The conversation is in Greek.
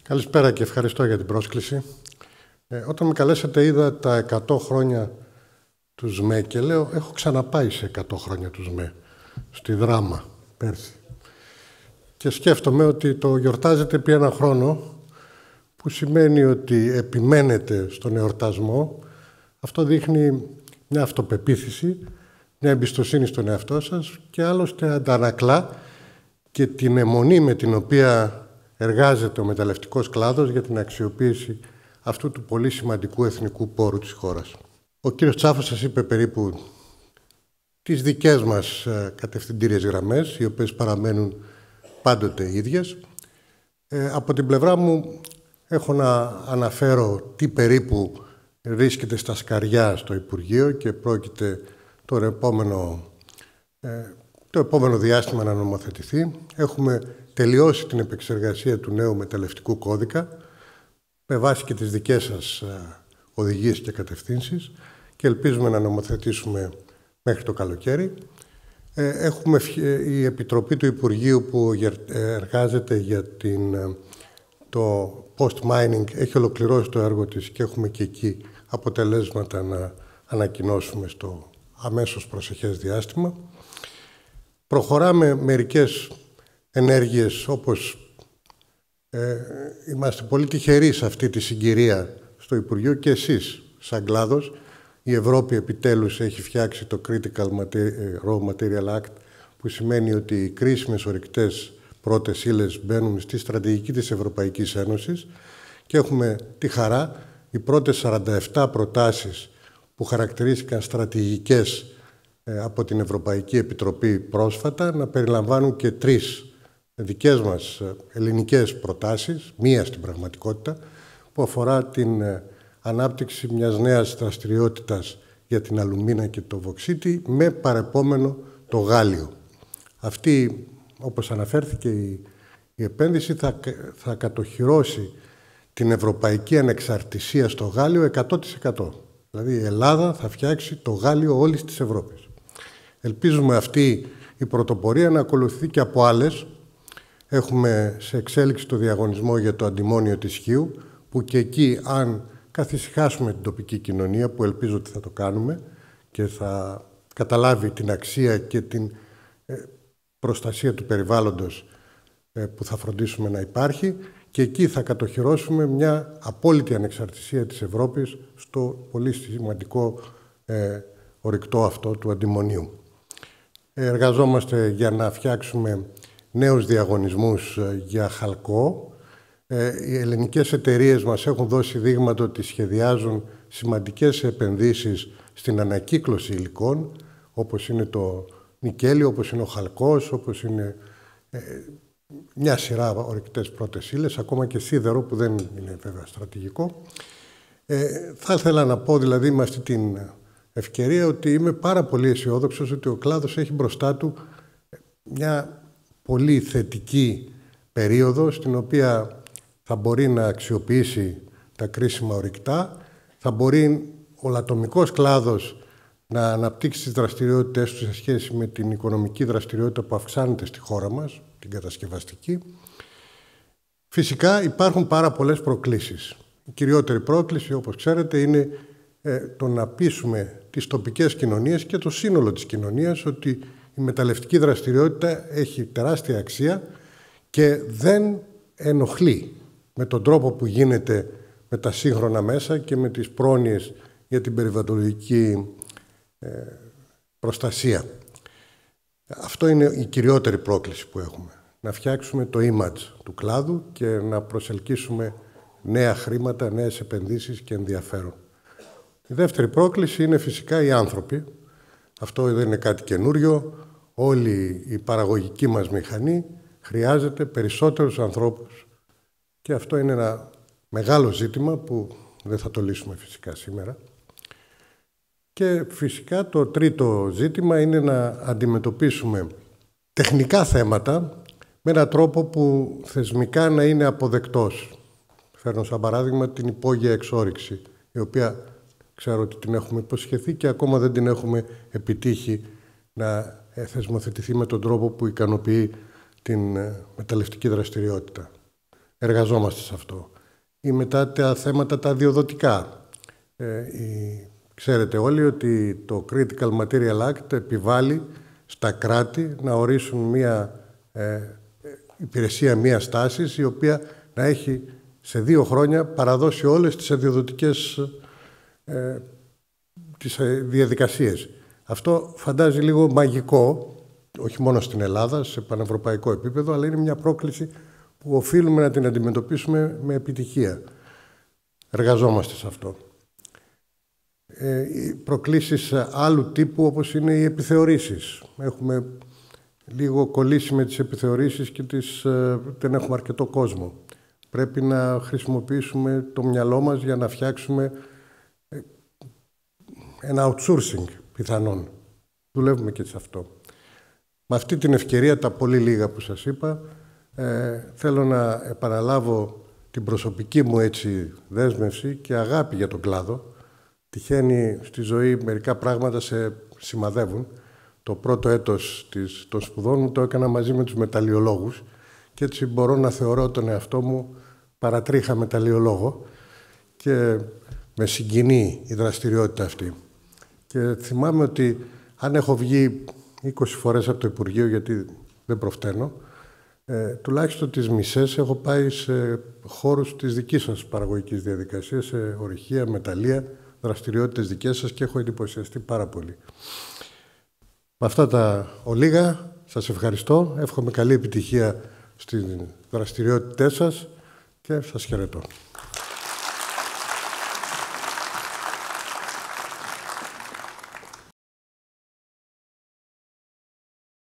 Καλησπέρα και ευχαριστώ για την πρόσκληση. Όταν με καλέσατε είδα τα 100 χρόνια του ΣΜΕ και λέω έχω ξαναπάει σε 100 χρόνια του ΣΜΕ, στη Δράμα πέρσι. Και σκέφτομαι ότι το γιορτάζετε επί ένα χρόνο, που σημαίνει ότι επιμένετε στον εορτασμό. Αυτό δείχνει μια αυτοπεποίθηση, μια εμπιστοσύνη στον εαυτό σας και άλλωστε αντανακλά και την αιμονή με την οποία εργάζεται ο μεταλλευτικός κλάδος για την αξιοποίηση αυτού του πολύ σημαντικού εθνικού πόρου της χώρας. Ο κύριος Τσάφος σας είπε περίπου τις δικές μας κατευθυντήριες γραμμές, οι οποίες παραμένουν πάντοτε ίδιες. Από την πλευρά μου έχω να αναφέρω τι περίπου βρίσκεται στα σκαριά στο Υπουργείο και πρόκειται το επόμενο διάστημα να νομοθετηθεί. Έχουμε τελειώσει την επεξεργασία του νέου μεταλλευτικού κώδικα με βάση και τις δικές σας οδηγίες και κατευθύνσεις και ελπίζουμε να νομοθετήσουμε μέχρι το καλοκαίρι. Έχουμε η Επιτροπή του Υπουργείου που εργάζεται για το post-mining, έχει ολοκληρώσει το έργο της και έχουμε και εκεί αποτελέσματα να ανακοινώσουμε στο αμέσως προσεχές διάστημα. Προχωράμε μερικές ενέργειες όπως είμαστε πολύ τυχεροί σε αυτή τη συγκυρία στο Υπουργείο και εσείς σαν κλάδος. Η Ευρώπη επιτέλους έχει φτιάξει το Critical Raw Material Act, που σημαίνει ότι οι κρίσιμες ορυκτές πρώτες ύλες μπαίνουν στη στρατηγική της Ευρωπαϊκής Ένωσης και έχουμε τη χαρά οι πρώτες 47 προτάσεις που χαρακτηρίστηκαν στρατηγικές από την Ευρωπαϊκή Επιτροπή πρόσφατα να περιλαμβάνουν και 3 δικές μας ελληνικές προτάσεις, μία στην πραγματικότητα, που αφορά την ανάπτυξη μιας νέας δραστηριότητας για την αλουμίνα και το βωξίτη με παρεπόμενο το γάλλιο. Αυτή, όπως αναφέρθηκε, η επένδυση θα κατοχυρώσει την ευρωπαϊκή ανεξαρτησία στο γάλλιο 100%. Δηλαδή η Ελλάδα θα φτιάξει το γάλλιο όλης της Ευρώπης. Ελπίζουμε αυτή η πρωτοπορία να ακολουθεί και από άλλες. Έχουμε σε εξέλιξη το διαγωνισμό για το αντιμόνιο της Χίου, που και εκεί, αν καθησυχάσουμε την τοπική κοινωνία, που ελπίζω ότι θα το κάνουμε και θα καταλάβει την αξία και την προστασία του περιβάλλοντος που θα φροντίσουμε να υπάρχει, και εκεί θα κατοχυρώσουμε μια απόλυτη ανεξαρτησία της Ευρώπης στο πολύ σημαντικό ορυκτό αυτό του αντιμονίου. Εργαζόμαστε για να φτιάξουμε νέους διαγωνισμούς για χαλκό. Οι ελληνικές εταιρείες μας έχουν δώσει δείγματα ότι σχεδιάζουν σημαντικές επενδύσεις στην ανακύκλωση υλικών, όπως είναι το νικέλιο, όπως είναι ο χαλκός, όπως είναι μια σειρά ορυκτές πρώτες ύλες, ακόμα και σίδερο που δεν είναι βέβαια στρατηγικό. Θα ήθελα να πω δηλαδή με αυτή την ευκαιρία ότι είμαι πάρα πολύ αισιόδοξος ότι ο κλάδος έχει μπροστά του μια πολύ θετική περίοδο στην οποία θα μπορεί να αξιοποιήσει τα κρίσιμα ορυκτά, θα μπορεί ο λατομικός κλάδος να αναπτύξει τις δραστηριότητες του σε σχέση με την οικονομική δραστηριότητα που αυξάνεται στη χώρα μας, την κατασκευαστική. Φυσικά υπάρχουν πάρα πολλές προκλήσεις. Η κυριότερη πρόκληση, όπως ξέρετε, είναι το να πείσουμε τις τοπικές κοινωνίες και το σύνολο της κοινωνίας ότι η μεταλλευτική δραστηριότητα έχει τεράστια αξία και δεν ενοχλεί με τον τρόπο που γίνεται με τα σύγχρονα μέσα και με τις πρόνοιες για την περιβαλλοντική προστασία. Αυτό είναι η κυριότερη πρόκληση που έχουμε. Να φτιάξουμε το image του κλάδου και να προσελκύσουμε νέα χρήματα, νέες επενδύσεις και ενδιαφέρον. Η δεύτερη πρόκληση είναι φυσικά οι άνθρωποι. Αυτό δεν είναι κάτι καινούριο. Όλη η παραγωγική μας μηχανή χρειάζεται περισσότερους ανθρώπους. Και αυτό είναι ένα μεγάλο ζήτημα που δεν θα το λύσουμε φυσικά σήμερα. Και φυσικά το τρίτο ζήτημα είναι να αντιμετωπίσουμε τεχνικά θέματα με έναν τρόπο που θεσμικά να είναι αποδεκτός. Φέρνω σαν παράδειγμα την υπόγεια εξόρυξη, η οποία ξέρω ότι την έχουμε υποσχεθεί και ακόμα δεν την έχουμε επιτύχει να θεσμοθετηθεί με τον τρόπο που ικανοποιεί την μεταλλευτική δραστηριότητα. εργαζόμαστε σε αυτό. Ή μετά τα θέματα τα αδειοδοτικά. Ξέρετε όλοι ότι το Critical Material Act επιβάλλει στα κράτη να ορίσουν μια υπηρεσία μίας τάσης, η οποία να έχει σε 2 χρόνια παραδώσει όλες τις αδειοδοτικές τις διαδικασίες. Αυτό φαντάζει λίγο μαγικό, όχι μόνο στην Ελλάδα, σε πανευρωπαϊκό επίπεδο, αλλά είναι μια πρόκληση που οφείλουμε να την αντιμετωπίσουμε με επιτυχία. Εργαζόμαστε σε αυτό. Οι προκλήσεις άλλου τύπου, όπως είναι οι επιθεωρήσεις. Έχουμε λίγο κολλήσει με τις επιθεωρήσεις και δεν έχουμε αρκετό κόσμο. Πρέπει να χρησιμοποιήσουμε το μυαλό μας για να φτιάξουμε ένα outsourcing πιθανόν. Δουλεύουμε και σε αυτό. Με αυτή την ευκαιρία, τα πολύ λίγα που σας είπα, θέλω να επαναλάβω την προσωπική μου έτσι δέσμευση και αγάπη για τον κλάδο. Τυχαίνει στη ζωή μερικά πράγματα σε σημαδεύουν. Το πρώτο έτος των σπουδών μου το έκανα μαζί με τους μεταλλιολόγους και έτσι μπορώ να θεωρώ τον εαυτό μου παρατρίχα μεταλλιολόγο και με συγκινεί η δραστηριότητα αυτή. Και θυμάμαι ότι αν έχω βγει 20 φορές από το Υπουργείο, γιατί δεν προφταίνω, τουλάχιστον τις μισές έχω πάει σε χώρους της δικής σας παραγωγικής διαδικασίας, σε ορυχεία, μεταλλεία, δραστηριότητες δικές σας και έχω εντυπωσιαστεί πάρα πολύ. Με αυτά τα ολίγα, σας ευχαριστώ. Εύχομαι καλή επιτυχία στις δραστηριότητές σας και σας χαιρετώ.